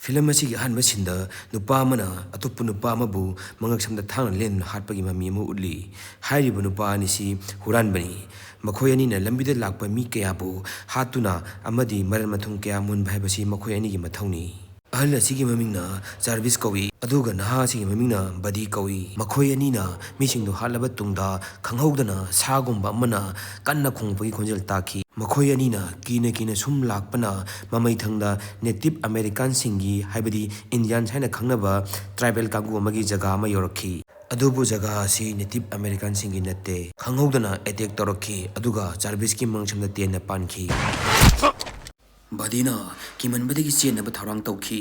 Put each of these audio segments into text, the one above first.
Film asigi ahanba sinda nupa amana atoppa nupa amabu mangak samda thangna len hatpagi mami amu utli hairiba nupa anisi huranbani makhoi anina lambida lakpa mi kayabu hatuna amadi maran mathung kaya munba haibasi makhoi anigi mathawni ahal asigi mamingna service kawi aduga naha asigi mamingna badi kawi makhoi anina misingdo hatlaba tungda khanghawdana sagumba amana kanna khongpagi khonjel taki makhoi anina kina sum lakpana mamai thangda native american singi haibadi indian haina khangnaba tribal kangu amagi jaga ama yorakhi adubu jaga asi native american singi natte khanghawdana attack torakhi aduga service ki mangsamda tena pankhi badina kimanbadagi chenaba tharang tawkhi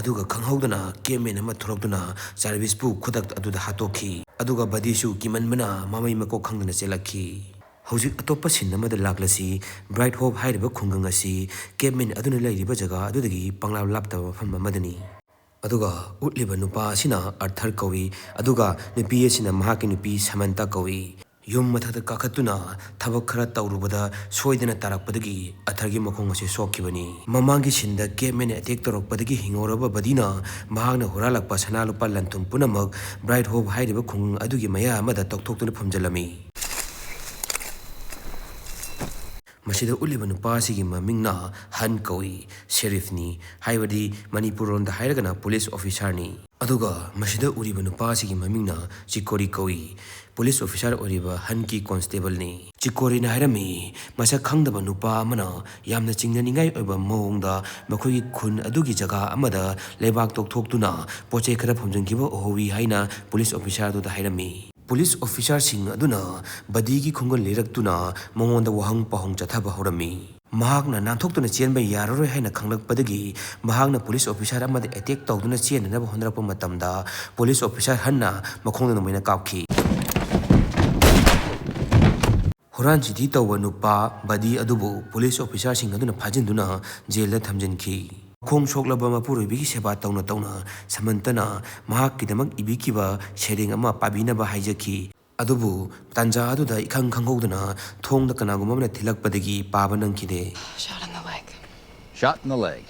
aduga khanghawdana kemen ama thorokduna service pu khudak aduda hatokhi aduga badisu kimanbana mamai mako khangdana chelakhi hojik atopa sin amada laklasi bright hope hairiba khungang asi kemen aduna lairiba jaga adudagi panglaw laptaba mafam amadani aduga utliba nupa asina arthar kawi aduga nupi asina mahakki nupi samanta kawi yum mathada kakhatuna thabak khara tawrubada soidana tarakpadagi athargi makhong ase sokkibani mamangi sinda kemen attack torokpadagi hingoraba badina mahagna horalakpa sanalupa lanthum punamak bright hope hairiba khung adugi maya amada tokthokuna phumjalami masida uliba nupa asigi mamingna han kawi sheriff ni haibadi manipur ronda hairagana police officer ni aduga masida uriba nupa asigi mamingna chikori kawi police officer oriba hanki constable ni chikori na hairami masa khangdaba nupa amana yamna chingnaningai oiba mawongda makhoi khun adugi jaga amada lebak tokthokduna poche khara phumjangkiba ohowi haina police officer du da hairami police officer sing aduna badigi khungal leraktuna mongonda wahang pahong chathaba horami mahakna nanthokduna chenba yararoi haina khanglakpadagi mahakna police officer amada attack tawduna chenanaba honrappa matamda police officer hanna makhongda moina kapki Horan chiti tawwa nupa badi adubu police officer sing aduna phajinduna jail da thamjinki khong soklaba mapuroibigi seba tawna samantana mahakkidamak ibikiba sering ama pabinaba haijaki adubu tanja aduda ikhang khanghawduna thongda kanagumamna thilakpadagi paba nangkide Shot in the leg. Shot in the leg.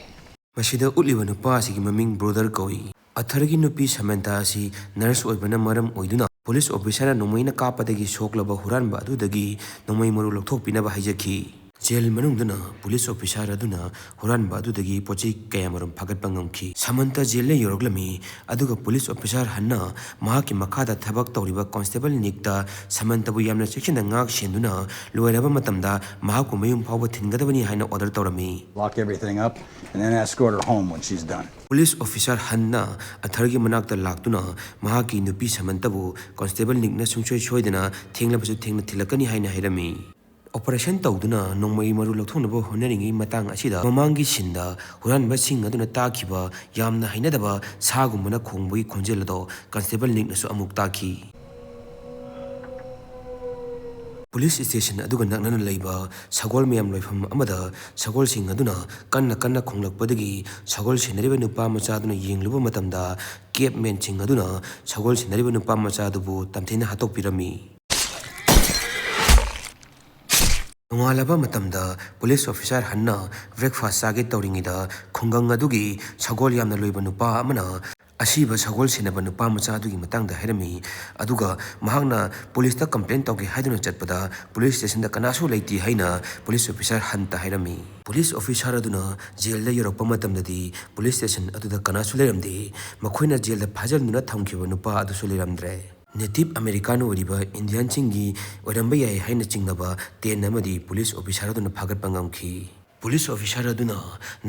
masida utliba nupa asigi maming brother kawi athargi nupi samanta asi nurse oibana maram oiduna police officer nomaina kapadagi soklaba huranba adudagi nomai maru lokthokpinaba haijaki jail manungduna police officer aduna huranba adudagi pochi kayamaram phagatpa ngamki samanta jail le yoroglami aduga police officer hanna mahaki makhada thabak tawriba constable nikta samanta bu yamna section ngak senduna loiraba matamda mahaku mayum phawba thingadabani haina order tawrami Lock everything up and then escort her home when she's done. police officer hanna athargi manakta laktuna mahaki nupi samantabu constable nikna sungsoi soidana thenglabasu thengna thilakani haina hairami operation tawduna nongmai maru lokthonaba honaringi matang asida mamangi sinda huranba sing aduna takhiba yamna hainadaba sagumana khongbui khonjelado constable niknasu amuk takhi police station aduga naknana leiba sagol miyam loifam amada sagol sing aduna kanna khonglakpadagi sagol sinariba nupa macha aduna yengluba matamda cape men sing aduna sagol sinariba nupa macha adubu tamthina hatokpirami nongalaba matamda police officer hanna breakfast sage tawringida khungang adugi sagol yamna loiba nupa amana asiba sagol sinaba nupa macha adugi matangda hairami aduga mahakna police ta complaint tawge haiduna chatpada police station da kanasu leiti haina police officer hanta hairami police officer aduna jail da yorokpa matamdadi police station aduda kanasu leramde makhoina jail da phajalnuna thamkiba nupa adusu leramdre native american oriba indian chingi oramba yai haina chingnaba ten amadi police officer aduna phagatpa ngamki police officer aduna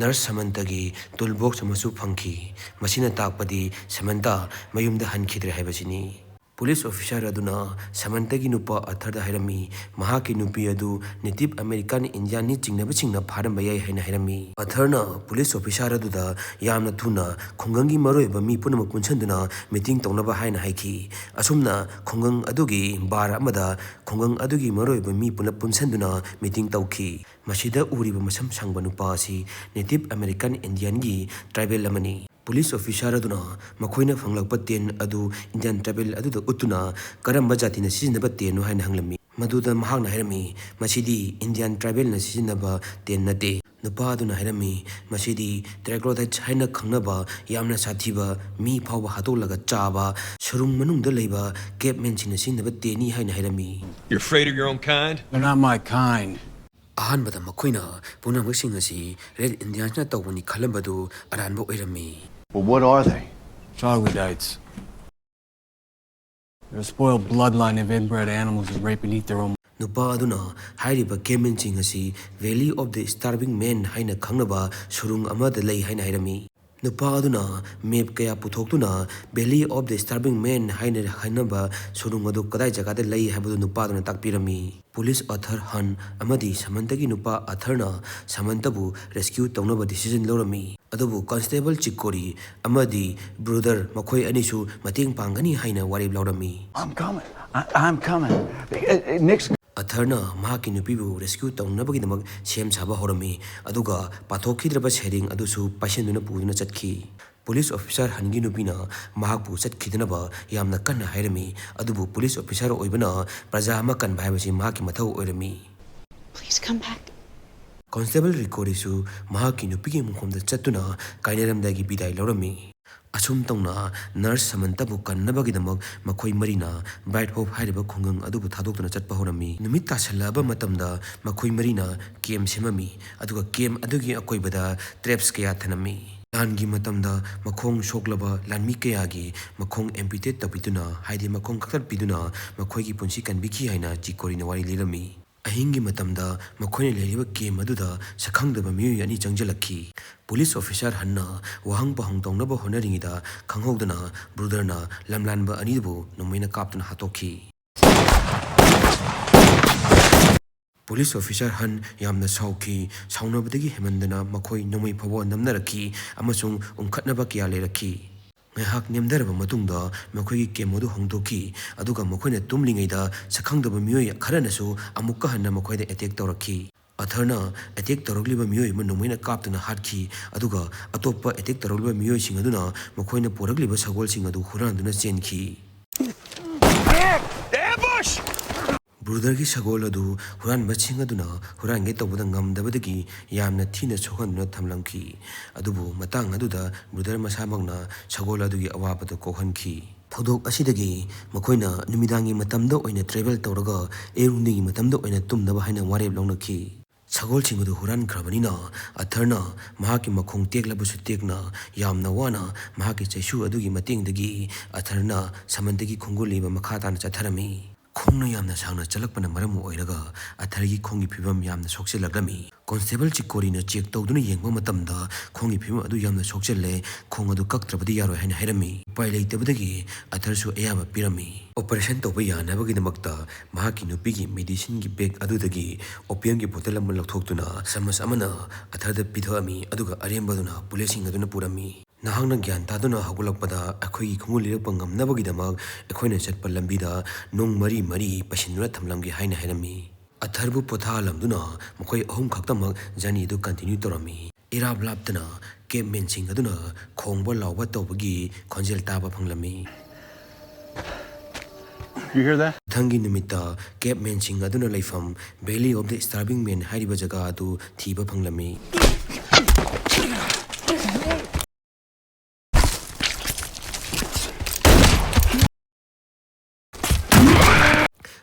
nurse samantagi toolbox amasu phangki masina takpadi samanta mayumda hankhidre haibasini police officer aduna samantagi nupa atharda hairami mahaki nupi adu native american indian ni chingna pharamba yai haina hairami atharna police officer aduda yamna thuna khongangi maroiba mi punama punsanduna meeting tongnaba haina haiki asumna khongang adugi bar amada khongang adugi maroiba mi puna punsanduna meeting tawki masida uriba masam sangba nupa asi native american indian gi tribal lamani police officer aduna makhoina phanglakpa ten adu indian tribal aduda utuna karamba jatina sizinaba ten haina hanglami maduda mahakna hairami masidi indian tribal na sizinaba ten nate nupa aduna hairami masidi troglodytes haina khangnaba yamna sathiba mi phawba hatolaga chaba surung manungda leiba cavemen singna sinaba teni haina hairami. You're afraid of your own kind? They're not my kind. Ahanbada makoina punamasing asi red Indians na tawani khalambadu aranbo oirami. Well, what are they? Troglodytes. They're a spoiled bloodline of inbred animals who rape and eat their own. Nupa aduna hairiba cavemen sing asi Valley of the Starving Men haina khangnaba surung amada lei haina hairami. Nupa aduna map kaya puthokuna Valley of the Starving Men haina hainaba surung adu kadai jagada lei habadu nupa aduna takpirami. Police author Han amadi samantagi nupa authorna samantabu rescue tawnaba decision lorami. Adubu constable chikori amadi brother makhoi anisu mating pangani haina warib lorami. I'm coming. I'm coming. Nick's. Atharna mahakki nupibu rescue tawnabagidamag sem saba horami aduga pathokidraba sharing adusu pashenduna puduna chatki. Police officer hangi nupina mahakpu chatkhidanaba yamna kanna hairami adubu police officer oibana praja ama kan bhaibasi mahakki mathau oirami. Please come back. Constable Rikorisu mahakki nupigi mukhomda chattuna kaineramdagi bidai lorami. Asum tongna nurse samantabu kannabagidamag makhoi marina bright hope hairiba khungang adubu thadoktuna chatpa horami. Numit tasalaba matamda makhoi marina kem semami aduga kem adugi akoibada traps kaya thanami. Langi matamda makhong shoklaba lanmi kayagi makhong amputate tapituna haidi makhong khaktar piduna makhoigi punsi kanbiki haina chikori na wari lirami. Ahingi matamda makhoine leriba game aduda sakhangdaba miyu ani changjalakhi. Police officer Hanna wahang pahang tongnaba honaringida khanghodana brotherna lamlanba anibu nomaina kaptuna hatokhi. Police officer Han yamna sauki saunabadagi hemandana makhoi nomai phawa namnarakhi amasung umkhatnaba kya lerakhi. Ngahak nemdaraba matungda makhoi kemodu hongdokhi aduga makhoina tumlingaida sakhangdaba miyoy kharanasu amukka hanna makhoida attack tawrakhi. Atharna attack tawragliba miyoy manomaina kaptuna hatkhi aduga atoppa attack tawragliba miyoy sing aduna makhoina poragliba sagol sing adu huranduna chenkhi. Ambush! Brother ki sagol adu huran baching aduna huran ge tawbada ngamdabadagi yamna thina chokhanduna thamlamki adubu matang aduda brother masamagna sagol adugi awapata kokhankhi. Thodok asidagi makhoina numidangi matamda oina travel tawraga erunigi matamda oina tumnaba haina wareb lawnakhi. Sagol chingadu huran khabanina atharna mahakki makhong teklabasu tekna yamna wana mahakki chaisu adugi matingdagi atharna samantagi khongoliba makhatana chatharami. Khongna yamna sangna chalakpana maramu oiraga athargi khongi phibam yamna sokchelaglami. Constable chikori na check tawduna yengba matamda khongi phibam adu yamna sokchelle khong adu kaktrabadi yaro haina hairami. Pai leitabadagi atharsu ayaba pirami. Operation tawba yanabagidmakta mahakki nupigi medicine gi bag adudagi opium gi bottle am lakthoktuna samas amana atharda pidhami aduga arembaduna pulising aduna purami. Nahangna gyan taduna hagulakpada akhoi khungulirappa ngamnabagidamag akhoina chatpa lambida nong mari mari pasinduna thamlamgi haina hairami. Atharbu pothalamduna makhoi ahum khaktamag jani du continue torami. Irab laptana cavemen sing aduna khongba lawba tawbagi khonjel taba phanglami. You hear that? Thangi nimita cavemen sing aduna leifam Valley of the Starving Men hairiba jaga adu thiba phanglami.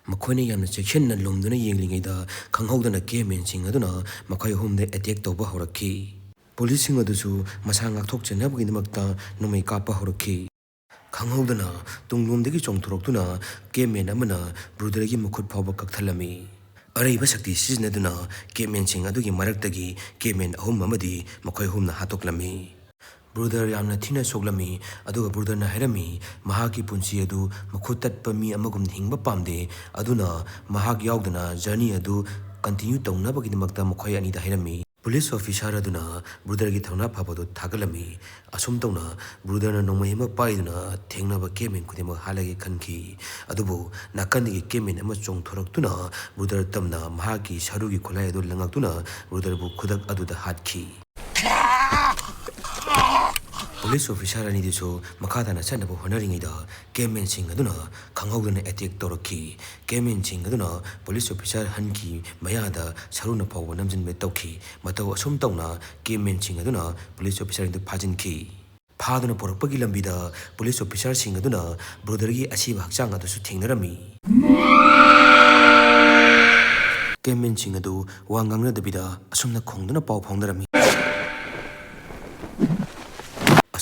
Makhoina yamna section na lomduna yenglingaida khanghodana cavemen sing aduna makhoi humde attack tawba horakhi. Police sing adusu masa ngakthokchenabagidmakta nomai kappa horakhi. Khanghodana tunglomdagi chongthoroktuna cavemen amana brothergi mukhut phawba kakthalami. Araiba sakti siznaduna cavemen sing adugi maraktagi cavemen ahum amadi makhoi humna hatoklami. Brother yamna thina soglami aduga brother na hairami mahakki punsi adu makhut tatpa mi amagum hingba pamde aduna mahak yaudana journey adu continue tawnabagidmakta makhoi anida hairami. Police officer aduna brother gi thawna phabadu thagalami asum tawna brother na nomaima paiduna thengnaba cavemen khudima halagi khankhi adubu nakandigi cavemen ama chongthoroktuna brother tamna mahakki sarugi khulai adu langaktuna brother bu khudak aduda hatkhi. Police officer anidisu makadana chanaba honaringida cavemen sing aduna khanghaudana attack toraki cavemen sing aduna police officer hanki mayada saruna pawba namjinbe tawki matau asum tawna cavemen sing aduna police officer indu phajinki phaduna porakpagi lambida police officer sing aduna brother gi asiba hakchang adusu thingnarami cavemen sing adu wangangna dabida asumna khongduna paw phongnarami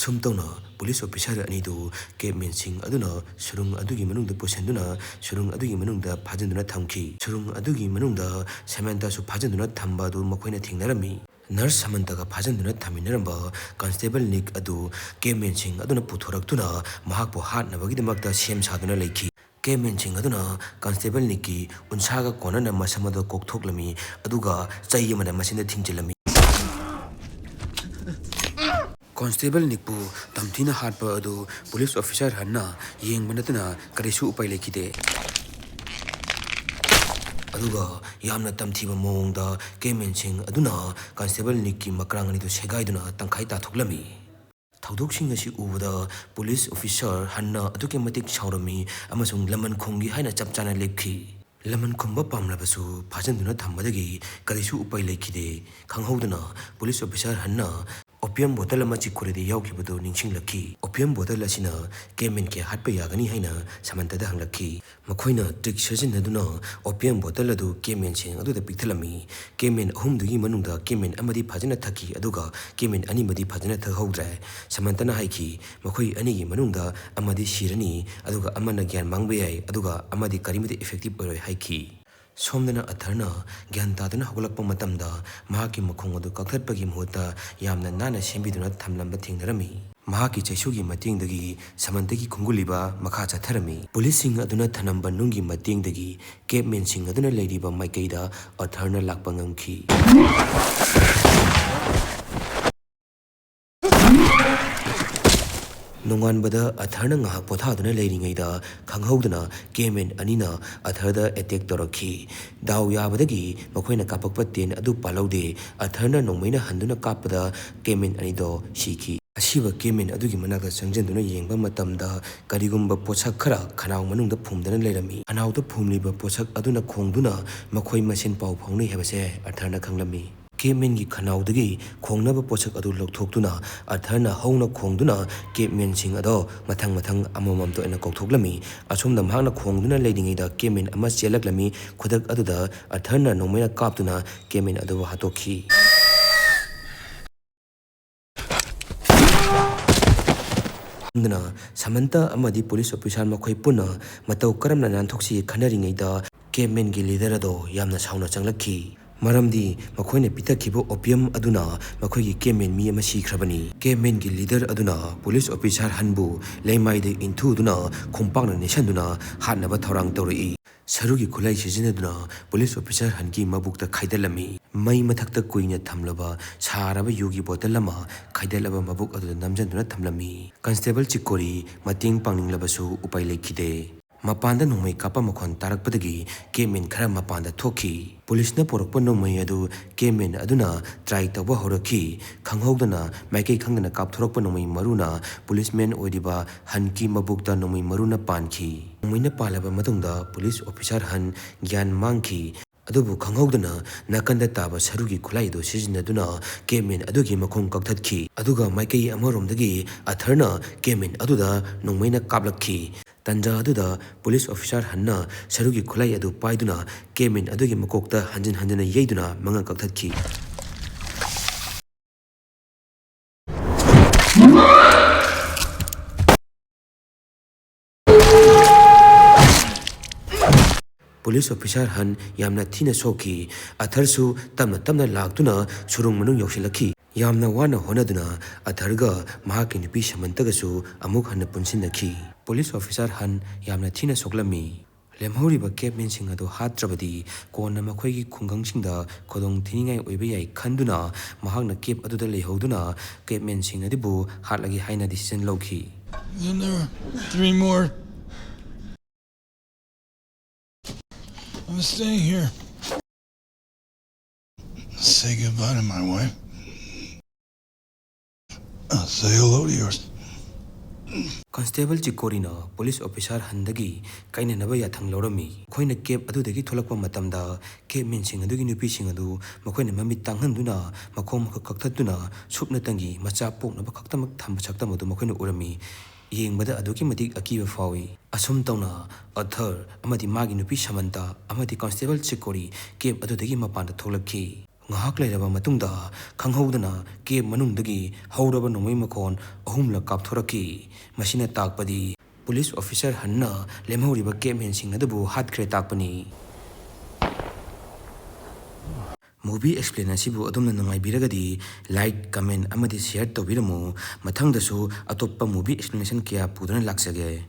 asumtawna police officer anidu cavemen sing aduna surung adugi manungda posenduna surung adugi manungda phajanduna thamki surung adugi manungda samantha su phajanduna thamba du makoina thingnarami nurse samantha ga phajanduna thaminaramba constable nick adu cavemen sing aduna puthoraktuna mahakpo hatnabagidmakta sem saduna leiki cavemen sing aduna constable nikki unsaga konana masamada kokthoklami aduga chai amana masinda thingchilami Constable Nipu tamthina hatpa adu police officer hanna yengmanatuna karisu upai lekide aduga yamna tamthiba mongda cavemen sing aduna constable Nikki makrangani du segaiduna tangkhai ta thoklami thaudoksing asi ubada police officer hanna aduke matik chaurami amasung laman khongi haina chapchana lepki laman khumba pamlabasu phajanduna thambadagi karisu upai lekide khanghauduna police officer hanna opium bottle ama chikuredi yaukibadu ningsinglaki opium bottle asina cavemen ke hatpa yagani haina samantada hanglaki makhoina trick sajinaduna opium bottle adu cavemen sing adu da pithalami cavemen ahumdugi manungda cavemen amadi phajana thaki aduga cavemen ani madi phajana thahaudra samantana haiki makhoi ani gi manungda amadi sirani aduga amana gyan mangbe yai aduga amadi karimudi effective oroi haiki somdana atharna gyan tadana hogolakpa matamda mahakki makhong adu kakhatpagi muhutta yamna nana sembiduna thamlamba thingnarami mahakki chaisugi matingdagi samantagi khunguliba makha chatharami policing aduna thanamba nungi matingdagi cavemen sing aduna leiriba maikaida atharna lakpa ngamki nonganbada atharna nga pothaduna leiringaida khanghauduna cavemen anina atharda attack torakhi daw yabadagi makhoina kapakpa ten adu palaude atharna nongmaina handuna kapada cavemen anido shiki asiba cavemen adugi manaka changjanduna yengba matamda karigumba pochak khara khanaw manungda phumdana leirami anawda phumliba pochak aduna khongduna makhoi masen paw phongnai hebase atharna khanglami cavemen gi khanaudagi khongnaba pochak adu lokthokduna atharna hongna khongduna cavemen sing ado mathang amamam to ena kokthokhlami asumda mahakna khongduna leidingaida cavemen ama chelaklami khudak aduda atharna nongmaina kaptuna cavemen adu hatokhi samantha amadi police officer makhoi puna matau karamna nanthoksi khanaringaida cavemen gi leader ado yamna sauna changlakhi maramdi makhoina pitakhibo opium aduna makhoigi cavemen mi ama sikhrabani cavemen gi leader aduna police officer hanbu leimaide intuduna khompakna nesanduna hatnaba thorang tawri sarugi khulai sijinaduna police officer hanki mabukta khaidalami mai mathakta kuina thamlaba saraba yugi bottle ama khaidalaba mabuk adu namjanduna thamlami constable chikori mating pangninglabasu upai lekhide mapanda nongmai kapa makhon tarakpadagi cavemen khara mapanda thoki police na porokpa nongmai adu cavemen aduna try tawba horakhi khanghaudana maikai khangna kapthorokpa nongmai maruna policeman oidiba hanki mabukta nongmai maruna pankhi nongmaina palaba matungda police officer han gyan mangki adubu khanghaudana nakanda taba sarugi khulai do sijinaduna cavemen adugi makhong kakthakhi aduga maikai amaromdagi atharna cavemen aduda nongmaina kaplakhi tanja aduda police officer hanna sarugi khulai adu paiduna cavemen adugi makokta hanjana yeiduna manga kakthakhi police officer han yamna thina soki atharsu tamna laktuna surung manung yoksilakhi yamna wana honaduna atharga mahakki nupi samantagasu amuk hanna punsinakhi police officer han yamna thina soklami lemhoriba cavemen sing adu hatrabadi konna makhoigi khungangsingda khodong thiningai oiba yai khanduna mahakna cave aduda leihoduna cavemen sing adibu hatlagi haina decision lawki Then there were 3 more. I'm staying here. Say goodbye to my wife. I'll Say hello to yours. Constable Chikorina, police officer Handagi, Kainanaba Yathang Lorami, Koina Cape Adudagi Tolakwa Matamda, Cape Minsing Adugi Nupi Singadu, Makoina Mamit Tanghanduna, Makom Kakatuna, Supnatangi, Machapo, Nabakaktamak Tambachaktamadu Makoina Urami, Ying Mada Aduki Matik Akiva Fawi, Asum Tona, a third, Amadi Magi Nupi Shamanta, Amadi Constable Chikori, Cape Adudagi Mapanda Tolaki. Ngahak lairaba matungda khanghodana ke manungdagi hauraba nongmai makon ahumla kapthoraki masina takpadi police officer hanna lemhoriba ke mensing adabu hatkre takpani movie explanation bu adumna nangai biragadi like comment amadi share tobiramu mathangdasu atoppa movie explanation kya pudana laksage